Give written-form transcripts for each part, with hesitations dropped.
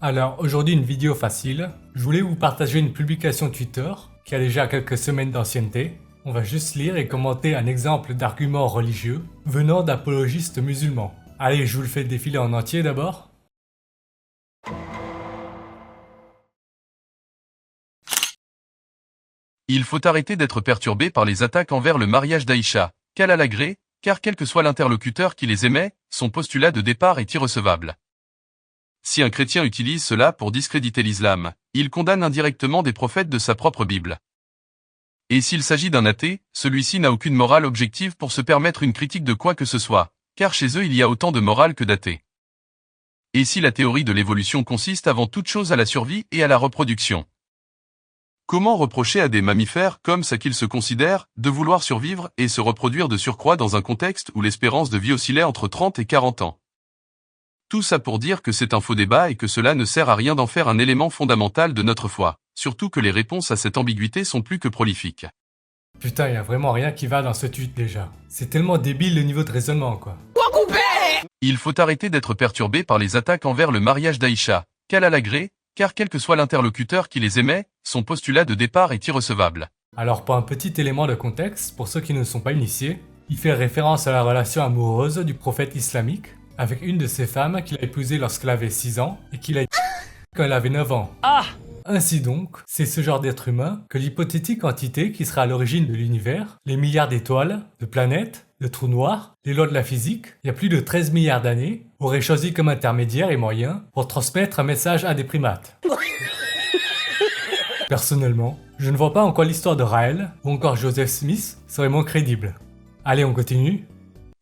Alors aujourd'hui une vidéo facile, je voulais vous partager une publication Twitter qui a déjà quelques semaines d'ancienneté. On va juste lire et commenter un exemple d'argument religieux venant d'apologistes musulmans. Allez, je vous le fais défiler en entier d'abord. Il faut arrêter d'être perturbé par les attaques envers le mariage d'Aïcha, qu'Allah l'agrée, car quel que soit l'interlocuteur qui les émet, son postulat de départ est irrecevable. Si un chrétien utilise cela pour discréditer l'islam, il condamne indirectement des prophètes de sa propre Bible. Et s'il s'agit d'un athée, celui-ci n'a aucune morale objective pour se permettre une critique de quoi que ce soit, car chez eux il y a autant de morale que d'athées. Et si la théorie de l'évolution consiste avant toute chose à la survie et à la reproduction? Comment reprocher à des mammifères, comme ça qu'ils se considèrent, de vouloir survivre et se reproduire de surcroît dans un contexte où l'espérance de vie oscillait entre 30 et 40 ans? Tout ça pour dire que c'est un faux débat et que cela ne sert à rien d'en faire un élément fondamental de notre foi, surtout que les réponses à cette ambiguïté sont plus que prolifiques. Putain, y a vraiment rien qui va dans ce tweet déjà. C'est tellement débile le niveau de raisonnement quoi. Il faut arrêter d'être perturbé par les attaques envers le mariage d'Aïcha, qu'Allah l'agrée, car quel que soit l'interlocuteur qui les émet, son postulat de départ est irrecevable. Alors pour un petit élément de contexte, pour ceux qui ne sont pas initiés, il fait référence à la relation amoureuse du prophète islamique avec une de ses femmes qu'il a épousée lorsqu'elle avait 6 ans et qu'il a quand elle avait 9 ans. Ainsi donc, c'est ce genre d'être humain que l'hypothétique entité qui sera à l'origine de l'univers, les milliards d'étoiles, de planètes, de trous noirs, les lois de la physique, il y a plus de 13 milliards d'années, aurait choisi comme intermédiaire et moyen pour transmettre un message à des primates. Personnellement, je ne vois pas en quoi l'histoire de Raël ou encore Joseph Smith serait moins crédible. Allez, on continue.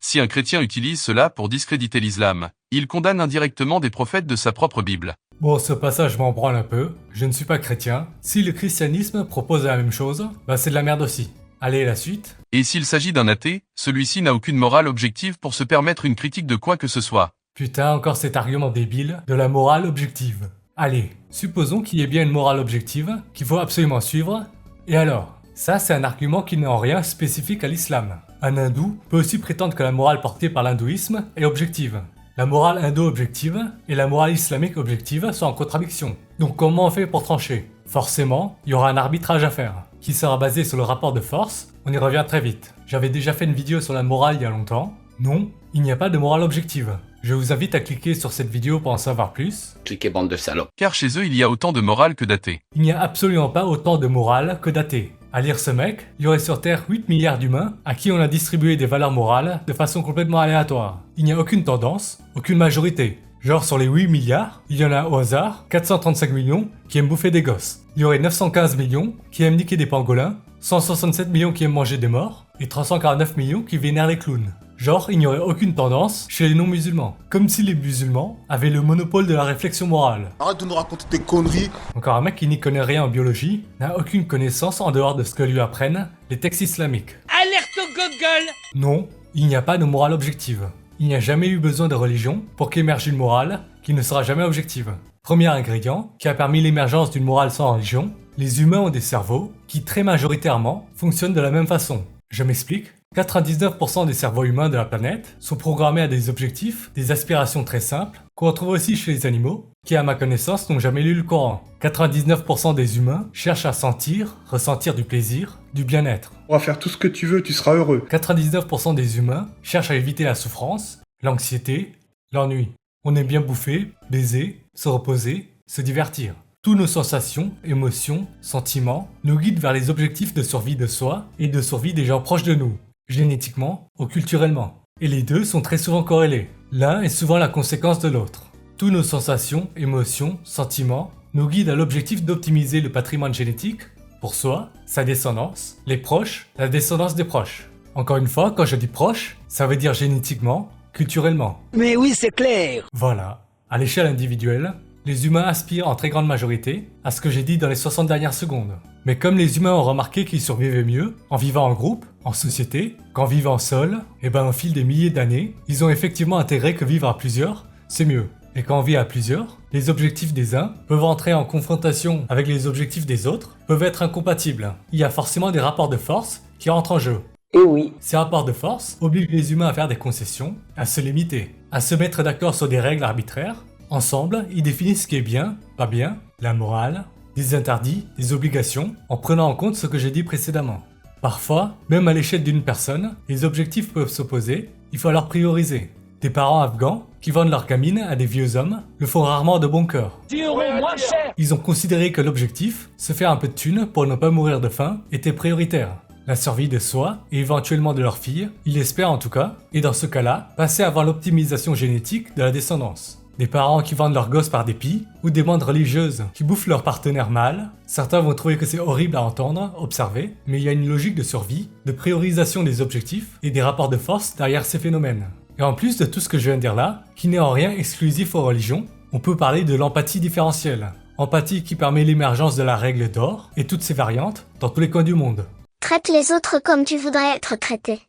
Si un chrétien utilise cela pour discréditer l'islam, il condamne indirectement des prophètes de sa propre Bible. Bon, ce passage m'en branle un peu, je ne suis pas chrétien. Si le christianisme propose la même chose, bah c'est de la merde aussi. Allez, la suite. Et s'il s'agit d'un athée, celui-ci n'a aucune morale objective pour se permettre une critique de quoi que ce soit. Putain, encore cet argument débile de la morale objective. Allez, supposons qu'il y ait bien une morale objective qu'il faut absolument suivre. Et alors? Ça, c'est un argument qui n'est en rien spécifique à l'islam. Un hindou peut aussi prétendre que la morale portée par l'hindouisme est objective. La morale indo-objective et la morale islamique objective sont en contradiction. Donc comment on fait pour trancher? Forcément, il y aura un arbitrage à faire, qui sera basé sur le rapport de force. On y revient très vite. J'avais déjà fait une vidéo sur la morale il y a longtemps. Non, il n'y a pas de morale objective. Je vous invite à cliquer sur cette vidéo pour en savoir plus. Cliquez bande de salopes. Car chez eux il y a autant de morale que d'athées. Il n'y a absolument pas autant de morale que d'athées. À lire ce mec, il y aurait sur Terre 8 milliards d'humains à qui on a distribué des valeurs morales de façon complètement aléatoire. Il n'y a aucune tendance, aucune majorité. Genre sur les 8 milliards, il y en a au hasard 435 millions qui aiment bouffer des gosses. Il y aurait 915 millions qui aiment niquer des pangolins, 167 millions qui aiment manger des morts et 349 millions qui vénèrent les clowns. Genre, il n'y aurait aucune tendance chez les non-musulmans. Comme si les musulmans avaient le monopole de la réflexion morale. Arrête de nous raconter tes conneries. Encore un mec qui n'y connaît rien en biologie, n'a aucune connaissance en dehors de ce que lui apprennent les textes islamiques. Alerte au Google! Non, il n'y a pas de morale objective. Il n'y a jamais eu besoin de religion pour qu'émerge une morale qui ne sera jamais objective. Premier ingrédient qui a permis l'émergence d'une morale sans religion, les humains ont des cerveaux qui très majoritairement fonctionnent de la même façon. Je m'explique. 99% des cerveaux humains de la planète sont programmés à des objectifs, des aspirations très simples, qu'on retrouve aussi chez les animaux, qui à ma connaissance n'ont jamais lu le Coran. 99% des humains cherchent à sentir, ressentir du plaisir, du bien-être. On va faire tout ce que tu veux, tu seras heureux. 99% des humains cherchent à éviter la souffrance, l'anxiété, l'ennui. On aime bien bouffer, baiser, se reposer, se divertir. Toutes nos sensations, émotions, sentiments nous guident vers les objectifs de survie de soi et de survie des gens proches de nous, génétiquement ou culturellement. Et les deux sont très souvent corrélés. L'un est souvent la conséquence de l'autre. Toutes nos sensations, émotions, sentiments nous guident à l'objectif d'optimiser le patrimoine génétique pour soi, sa descendance, les proches, la descendance des proches. Encore une fois, quand je dis proche, ça veut dire génétiquement, culturellement. Mais oui, c'est clair! Voilà. À l'échelle individuelle, les humains aspirent en très grande majorité à ce que j'ai dit dans les 60 dernières secondes. Mais comme les humains ont remarqué qu'ils survivaient mieux en vivant en groupe, en société, qu'en vivant seul, et ben au fil des milliers d'années, ils ont effectivement intégré que vivre à plusieurs, c'est mieux. Et quand on vit à plusieurs, les objectifs des uns peuvent entrer en confrontation avec les objectifs des autres, peuvent être incompatibles. Il y a forcément des rapports de force qui entrent en jeu. Et oui. Ces rapports de force obligent les humains à faire des concessions, à se limiter, à se mettre d'accord sur des règles arbitraires, Ensemble, ils définissent ce qui est bien, pas bien, la morale, des interdits, des obligations, en prenant en compte ce que j'ai dit précédemment. Parfois, même à l'échelle d'une personne, les objectifs peuvent s'opposer, il faut alors prioriser. Des parents afghans qui vendent leurs gamines à des vieux hommes le font rarement de bon cœur. 10 € moins cher. Ils ont considéré que l'objectif, se faire un peu de thunes pour ne pas mourir de faim, était prioritaire. La survie de soi et éventuellement de leur fille, ils l'espèrent en tout cas, et dans ce cas-là, passer avant l'optimisation génétique de la descendance. Des parents qui vendent leurs gosses par dépit, ou des bandes religieuses qui bouffent leur partenaire mâle, certains vont trouver que c'est horrible à entendre, observer, mais il y a une logique de survie, de priorisation des objectifs et des rapports de force derrière ces phénomènes. Et en plus de tout ce que je viens de dire là, qui n'est en rien exclusif aux religions, on peut parler de l'empathie différentielle. Empathie qui permet l'émergence de la règle d'or et toutes ses variantes dans tous les coins du monde. Traite les autres comme tu voudrais être traité.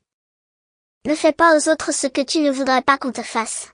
Ne fais pas aux autres ce que tu ne voudrais pas qu'on te fasse.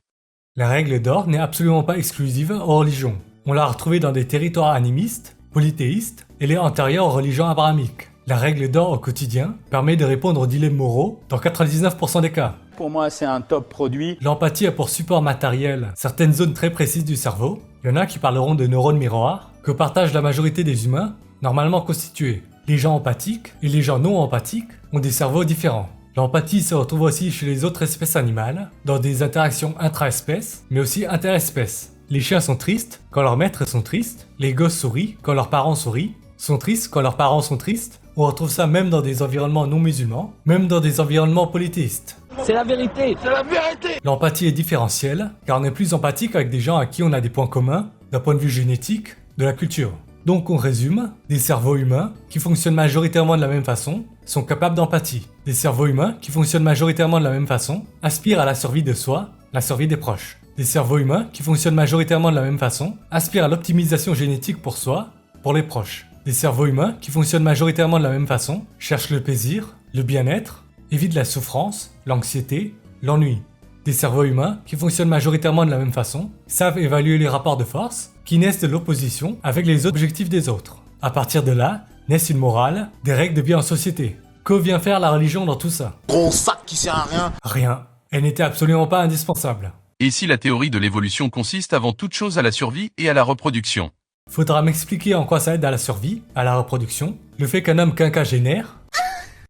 La règle d'or n'est absolument pas exclusive aux religions. On l'a retrouvée dans des territoires animistes, polythéistes, et les antérieures aux religions abrahamiques. La règle d'or au quotidien permet de répondre aux dilemmes moraux dans 99% des cas. Pour moi, c'est un top produit. L'empathie a pour support matériel certaines zones très précises du cerveau. Il y en a qui parleront de neurones miroirs, que partagent la majorité des humains, normalement constitués. Les gens empathiques et les gens non empathiques ont des cerveaux différents. L'empathie se retrouve aussi chez les autres espèces animales, dans des interactions intra-espèces, mais aussi inter-espèces. Les chiens sont tristes quand leurs maîtres sont tristes, les gosses sourient quand leurs parents sourient, sont tristes quand leurs parents sont tristes. On retrouve ça même dans des environnements non musulmans, même dans des environnements polythéistes. C'est la vérité. C'est la vérité. L'empathie est différentielle, car on est plus empathique avec des gens à qui on a des points communs, d'un point de vue génétique, de la culture. Donc on résume, des cerveaux humains, qui fonctionnent majoritairement de la même façon, sont capables d'empathie. Des cerveaux humains, qui fonctionnent majoritairement de la même façon, aspirent à la survie de soi, la survie des proches. Des cerveaux humains, qui fonctionnent majoritairement de la même façon, aspirent à l'optimisation génétique pour soi, pour les proches. Des cerveaux humains, qui fonctionnent majoritairement de la même façon, cherchent le plaisir, le bien-être, évitent la souffrance, l'anxiété, l'ennui. Des cerveaux humains, qui fonctionnent majoritairement de la même façon, savent évaluer les rapports de force, qui naissent de l'opposition avec les objectifs des autres. À partir de là, naissent une morale, des règles de vie en société. Que vient faire la religion dans tout ça? Gros sac qui sert à rien. Rien. Elle n'était absolument pas indispensable. Et si la théorie de l'évolution consiste avant toute chose à la survie et à la reproduction? Faudra m'expliquer en quoi ça aide à la survie, à la reproduction, le fait qu'un homme quinquagénaire,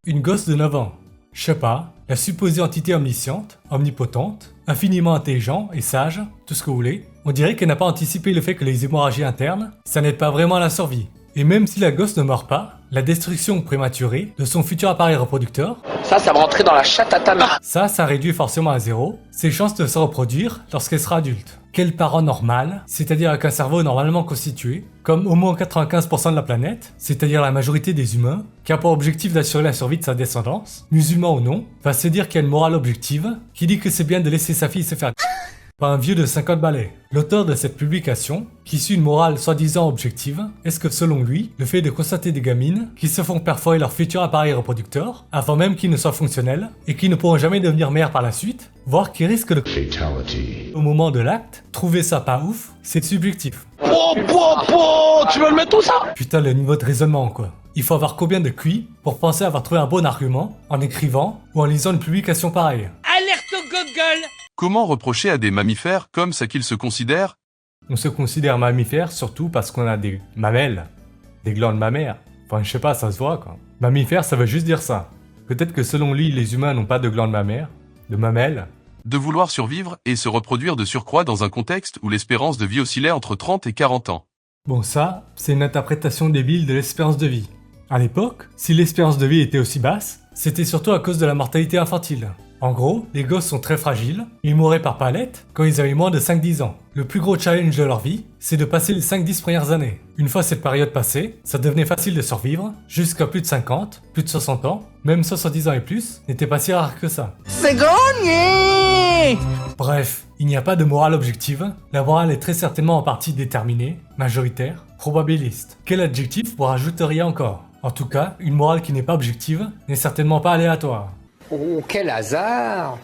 une gosse de 9 ans, je sais pas, la supposée entité omnisciente, omnipotente, infiniment intelligent et sage, tout ce que vous voulez, on dirait qu'elle n'a pas anticipé le fait que les hémorragies internes, ça n'aide pas vraiment à la survie. Et même si la gosse ne meurt pas, la destruction prématurée de son futur appareil reproducteur, Ça va rentrer dans la chatte à ta mère. ça réduit forcément à zéro ses chances de se reproduire lorsqu'elle sera adulte. Quel parent normal, c'est-à-dire avec un cerveau normalement constitué, comme au moins 95% de la planète, c'est-à-dire la majorité des humains, qui a pour objectif d'assurer la survie de sa descendance, musulman ou non, va se dire qu'il y a une morale objective qui dit que c'est bien de laisser sa fille se faire par un vieux de 50 balais. L'auteur de cette publication, qui suit une morale soi-disant objective, est-ce que selon lui, le fait de constater des gamines qui se font perforer leur futur appareil reproducteur, avant même qu'ils ne soient fonctionnels, et qui ne pourront jamais devenir mères par la suite, voire qui risquent de au moment de l'acte, trouver ça pas ouf, c'est subjectif. Tu veux le mettre tout ça? Putain, le niveau de raisonnement quoi. Il faut avoir combien de QI pour penser avoir trouvé un bon argument en écrivant ou en lisant une publication pareille? Alerte au Google. Comment reprocher à des mammifères comme ça qu'ils se considèrent? On se considère mammifère surtout parce qu'on a des mamelles, des glandes mammaires. Enfin, je sais pas, ça se voit quoi. Mammifère, ça veut juste dire ça. Peut-être que selon lui, les humains n'ont pas de glandes mammaires, de mamelles. De vouloir survivre et se reproduire de surcroît dans un contexte où l'espérance de vie oscillait entre 30 et 40 ans. Bon, ça, c'est une interprétation débile de l'espérance de vie. À l'époque, si l'espérance de vie était aussi basse, c'était surtout à cause de la mortalité infantile. En gros, les gosses sont très fragiles, ils mouraient par palette quand ils avaient moins de 5-10 ans. Le plus gros challenge de leur vie, c'est de passer les 5-10 premières années. Une fois cette période passée, ça devenait facile de survivre, jusqu'à plus de 50, plus de 60 ans, même 70 ans et plus, n'était pas si rare que ça. C'est gagné. Bref, il n'y a pas de morale objective, la morale est très certainement en partie déterminée, majoritaire, probabiliste. Quel adjectif vous rajouteriez encore? En tout cas, une morale qui n'est pas objective n'est certainement pas aléatoire. Oh, quel hasard.